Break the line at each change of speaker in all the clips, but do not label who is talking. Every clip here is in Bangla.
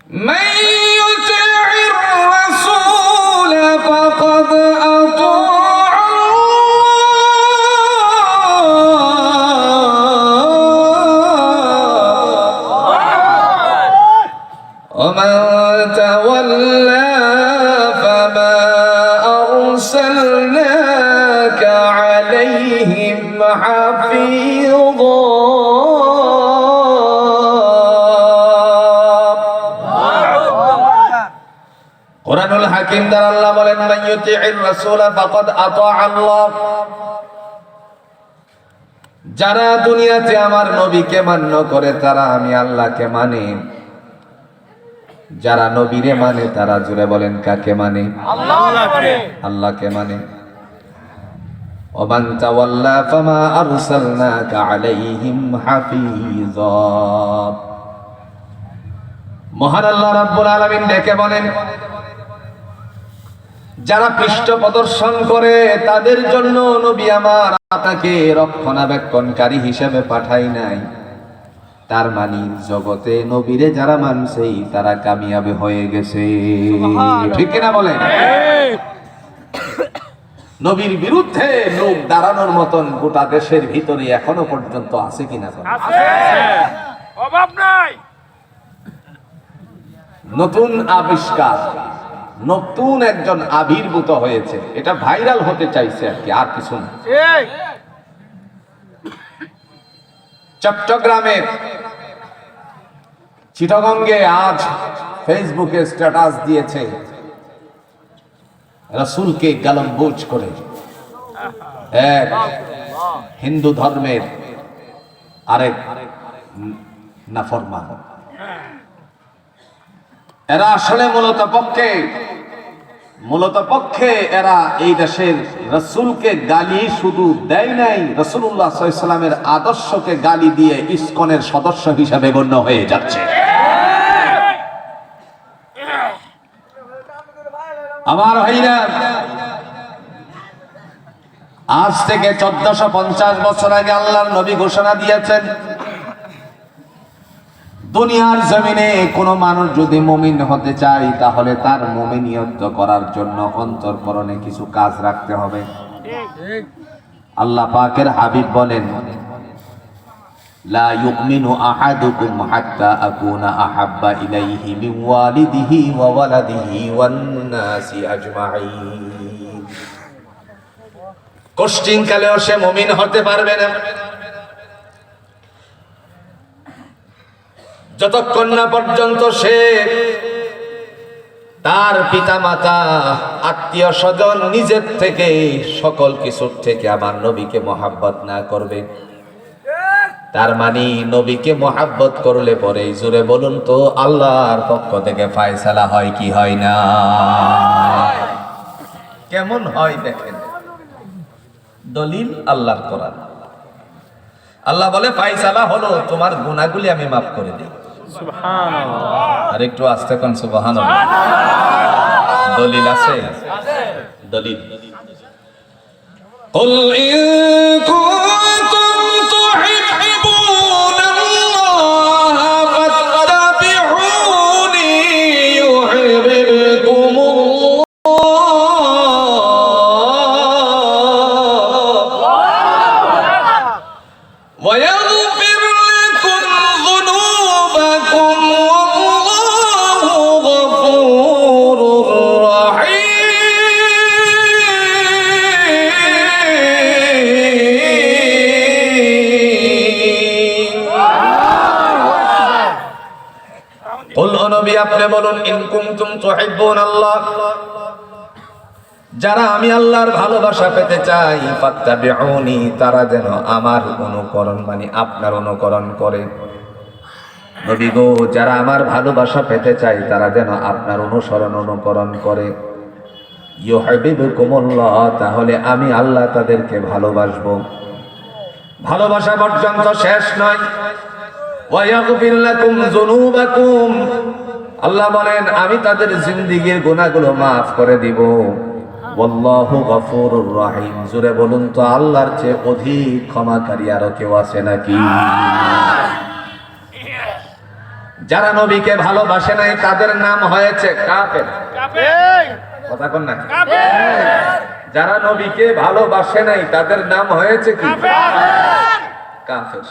من يطع الرسول فقد أطاع الله ومن تولى فما أرسلناك عليهم حفيظا কুরআনুল হাকিম দ্বারা আল্লাহ বলেন মান ইউতি'র রাসূলা ফাকাদ আতা আল্লাহ, যারা দুনিয়াতে আমার নবীকে মান্য করে তারা আমি আল্লাহকে মানে। যারা নবীরে মানে তারা জুড়ে বলেন কাকে মানে? আল্লাহকে মানে। ওমান তাওয়াল্লা ফামা আরসালনাকা আলাইহিম হাফিজা। মহান আল্লাহ রাব্বুল আলামিন ডেকে বলেন, যারা পৃষ্ঠ প্রদর্শন করে তাদের জন্য নবী আমার তাকে রক্ষণাবেক্ষণকারী হিসেবে পাঠাই নাই। তার মানে জগতে নবীরে যারা মানছে তারা কামিয়াবি হয়ে গেছে, ঠিক কিনা বলেন? নবীর বিরুদ্ধে লোক দাঁড়ানোর মতন গোটা দেশের ভিতরে এখনো পর্যন্ত আছে কিনা? অভাব নাই। নতুন আবিষ্কার, নতুন একজন আবির্ভূত হয়েছে, এটা ভাইরাল হতে চাইছে আর কি, আর কিছু না। চট্টগ্রামে চিটাগঙ্গে আজ ফেসবুকে স্ট্যাটাস দিয়েছে রাসূলকে গালমবোজ করে এক হিন্দু ধর্মের আরেক নাফরমান। এরা আসলে মূলত পক্ষে এরা এই দেশের রাসূলকে গালি শুধু দেয় নাই, রাসূলুল্লাহ সাল্লাল্লাহু আলাইহি ওয়াসাল্লামের আদর্শকে গালি দিয়ে ইসকনের সদস্য হিসেবে গণ্য হয়ে যাচ্ছে। আমার ভাইরা, আজ থেকে 1450 বছর আগে আল্লাহর নবী ঘোষণা দিয়েছেন, দুনিয়ার জমিনে কোনো মানুষ যদি মুমিন হতে চায় তাহলে তার মুমিনিয়ত করার জন্য অন্তঃকরণে কিছু কাজ রাখতে হবে। আল্লাহ পাকের হাবিব বলেন, লা ইউমিনু আহাদুকুম হাত্তা আকুনা আহাব্বা ইলাইহি মিন ওয়ালিদিহি ওয়া ওয়ালাদিহি ওয়ান নাসি আজমাইন। কষ্টিং কালেও সে মুমিন হতে পারবে না যতক্ষণ না পর্যন্ত সে তার পিতামাতা, আত্মীয় স্বজন, নিজের থেকে সকল কিছুর থেকে আমার নবীকে মহাব্বত না করবে। তার মানে নবীকে মহাব্বত করলে পরে জোরে বলুন তো আল্লাহর পক্ষ থেকে ফায়সালা হয় কি হয় না? কেমন হয় দেখেন, দলিল আল্লাহর কোরআন। আল্লাহ বলে ফায়সালা হলো, তোমার গুনাহগুলি আমি মাফ করে দিই। সুবহানাল্লাহ। আর একটু আস্তে কোন সুবহানাল্লাহ। দলিল আছে, দলিল। কুল ইন কুনতুম তুহিব্বুনাল্লাহ ফাত্তাবিউনি ইউহিব্বুকুমুল্লাহ ওয়া ইয়াগফির লাকুম যুনুবাকুম ওয়াল্লাহু গফুরুর রাহিম। কুল নবী আপনি বলুন, ইন কুনতুম তুহিব্বুনাল্লাহ, যারা আমি আল্লাহর ভালোবাসা পেতে চাই, ফাত্তাবিউনি, তারা যেন আমার অনুকরণ মানে আপনার অনুকরণ করে। নবী গো, যারা আমার ভালোবাসা পেতে চাই তারা যেন আপনার অনুসরণ অনুকরণ করে। ইউহিব্বুকুমুল্লাহ, তাহলে আমি আল্লাহ তাদেরকে ভালোবাসবো। ভালোবাসা পর্যন্ত শেষ নয়। ওয়া ইয়াগফির লাকুম যুনুবাকুম, আল্লাহ বলেন আমি তাদের জিন্দেগীর গুনাহগুলো মাফ করে দিব। ওয়াল্লাহু গফুরুর রহিম, জোরে বলুন তো আল্লাহর চেয়ে অধিক ক্ষমাকারী আরো কেউ আছে নাকি? যারা নবীকে ভালোবাসে নাই তাদের নাম হয়েছে কাফের। কথা কন না? যারা নবীকে ভালোবাসে নাই তাদের নাম হয়েছে কি? কাফের।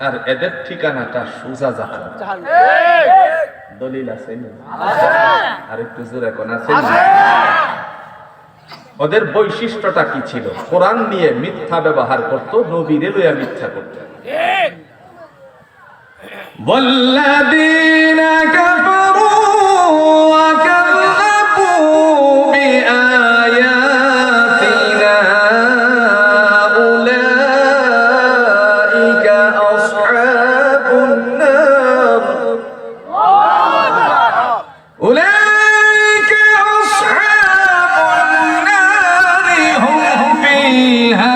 আর এদের ঠিকানাটা সোজা জাহান্নাম। দলিল আছে না? আর একটু জোরে কোন আছে না? ওদের বৈশিষ্ট্যটা কি ছিল? কোরআন নিয়ে মিথ্যা ব্যবহার করত, নবীরে লইয়া মিথ্যা করত। والذين كفروا وكذبوا بآياتنا أولئك أصحاب النار أولئك أصحاب النار هم فيها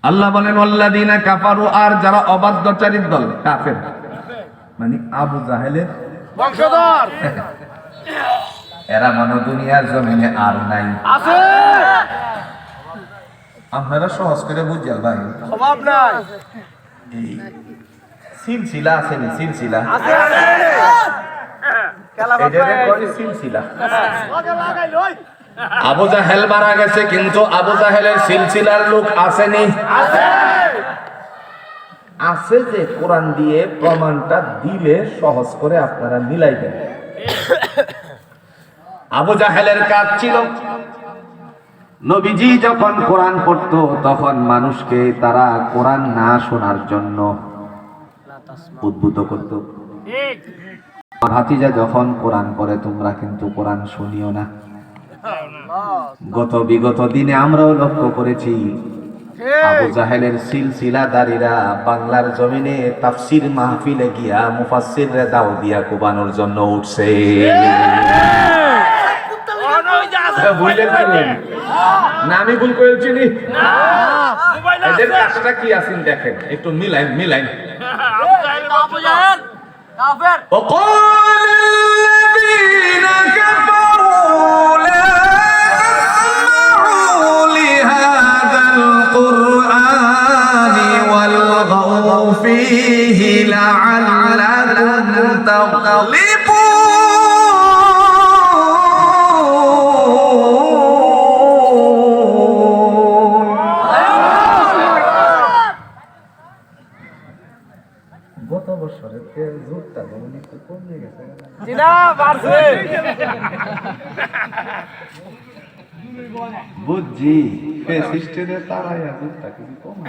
আল্লাহ বলেন ওয়াল্লাযিনা কাফারু, আর যারা অবাধ্যচারীর দল কাফের মানে আবু জাহেলের বংশধর, এরা মনে দুনিয়ার জমিনে আর নাই, আছে। আপনারা সহজ করে বুঝছেন ভাই, অভাব নাই। এই সিলসিলা আছে নি? সিলসিলা আছে, এটারে কয় সিলসিলা। আবু জাহেল মারা গেছে কিন্তু আবু জাহেলের সিলসিলার লোক আসেনি, আছে। যে কোরআন দিয়ে প্রমাণটা দিলে সহজ করে আপনারা মিলাইবেন। আবু জাহেলের কাজ ছিল, নবীজি যখন কোরআন পড়তো তখন মানুষকে তারা কোরআন না শোনার জন্য উদ্বুদ্ধ করত। ভাতিজা যখন কোরআন পড়ে তোমরা কিন্তু কোরআন শুনিও না। বিগত দিনে আমরাও লক্ষ্য করেছি আবু জাহেলের সিলসিলাদারীরা বাংলার জমিনে তাফসীর মাহফিলে গিয়া মুফাসসিররা দাও দিয়া কুবানোর জন্য উঠছে। না আমি ভুল করেছি নি? এদের কাজটা কি আছেন দেখেন, একটু মিলাইন মিলাইন। আবু জাহেল কাফের। وقال الذين كفروا لا تسمعوا لهذا القرآن والغوا فيه لعلكم تغلبون। গত বছরের জোরটা যেমন একটু কমে গেছে, বুঝছি সিস্টেমে তারাই জোরটা কিছু কমে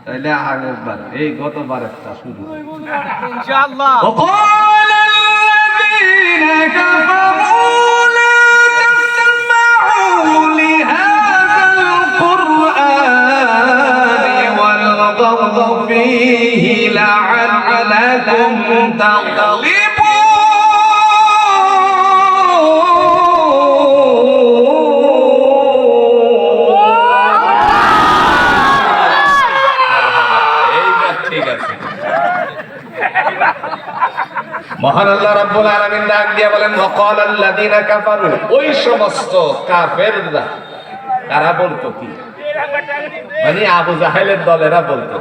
তাইলে আগের বার এই গতবারেরটা শুরু ইনশাআল্লাহ। وقال الذين كفروا لا تسمعوا لهذا القرآن والغوا فيه لعلكم تغلبون। মহান আল্লাহ রাব্বুল আলামিন ডাক দিয়ে বলেন ওয়াকাল আল্লাযিনা কাফারু, ওই সমস্ত কাফেররা তারা বলতো কি, মানে আবু জাহেলের দলেরা বলতো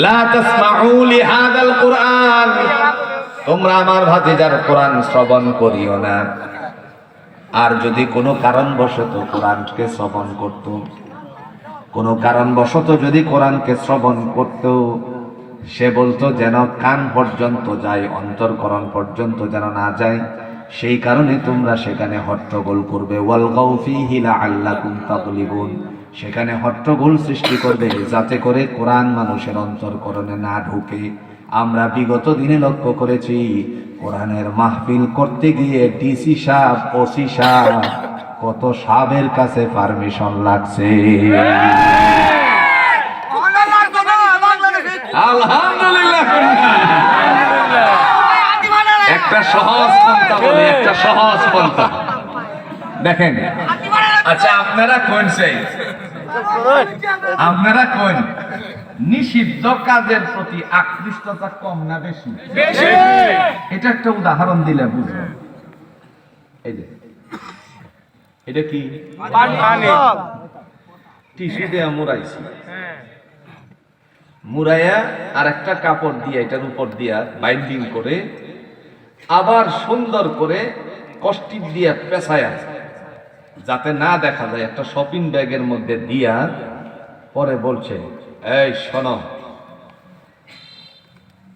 লা তাসমাউ লিহাদাল কুরআন, তোমরা আমার ভাতিজার কোরআন শ্রবণ করিও না। আর যদি কোনো কারণবশত কোরআনকে শ্রবণ করত, কোনো কারণবশত যদি কোরআনকে শ্রবণ করত, সে বলতো যেন কান পর্যন্ত যায়, অন্তরকরণ পর্যন্ত যেন না যায়, সেই কারণে তোমরা সেখানে হট্টগোল করবে। ওয়ালগাউ ফীহি লাআল্লাকুম তাগলিবুন, সেখানে হট্টগোল সৃষ্টি করবে যাতে করে কোরআন মানুষের অন্তরকরণে না ঢুকে। আমরা বিগত দিনে লক্ষ্য করেছি কোরআনের মাহফিল করতে গিয়ে ডিসি সাহেব, ওসি সাহেব, কত সাহেবের কাছে পারমিশন লাগছে। আলহামদুলিল্লাহ। একটা সহজ পন্থা বলি, একটা সহজ পন্থা দেখেন। আচ্ছা আপনারা কোন সেই, আপনারা কোন নিষিদ্ধ কাজের প্রতি আকৃষ্টতা কম না বেশি? এটা একটা উদাহরণ দিলে বুঝবো। এই যে এটা কি টিস্যু দিয়ে মুড়াইছি, মুড়াইয়া আর একটা কাপড় দিয়ে এটার উপর দিয়া বাইন্ডিং করে আবার সুন্দর করে কষ্টিপ দিয়া পেঁচায়া যাতে না দেখা যায় একটা শপিং ব্যাগের মধ্যে দিয়া পরে বলছে, এই শোনো,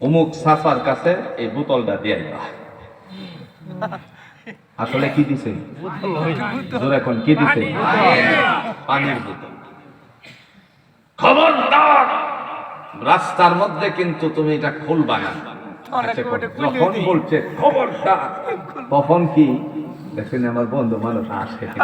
অমুক সাফার কাছে এই বোতলটা দিয়াইবা। আসলে কি দিছে? এখন কি দিছে? পানির বোতল। খবরদার, রাস্তার মধ্যে কিন্তু তুমি এটা খুলবা না। যখন বলছে খবরদার, তখন কি দেখেন আমার বন্ধু মানুষ আসে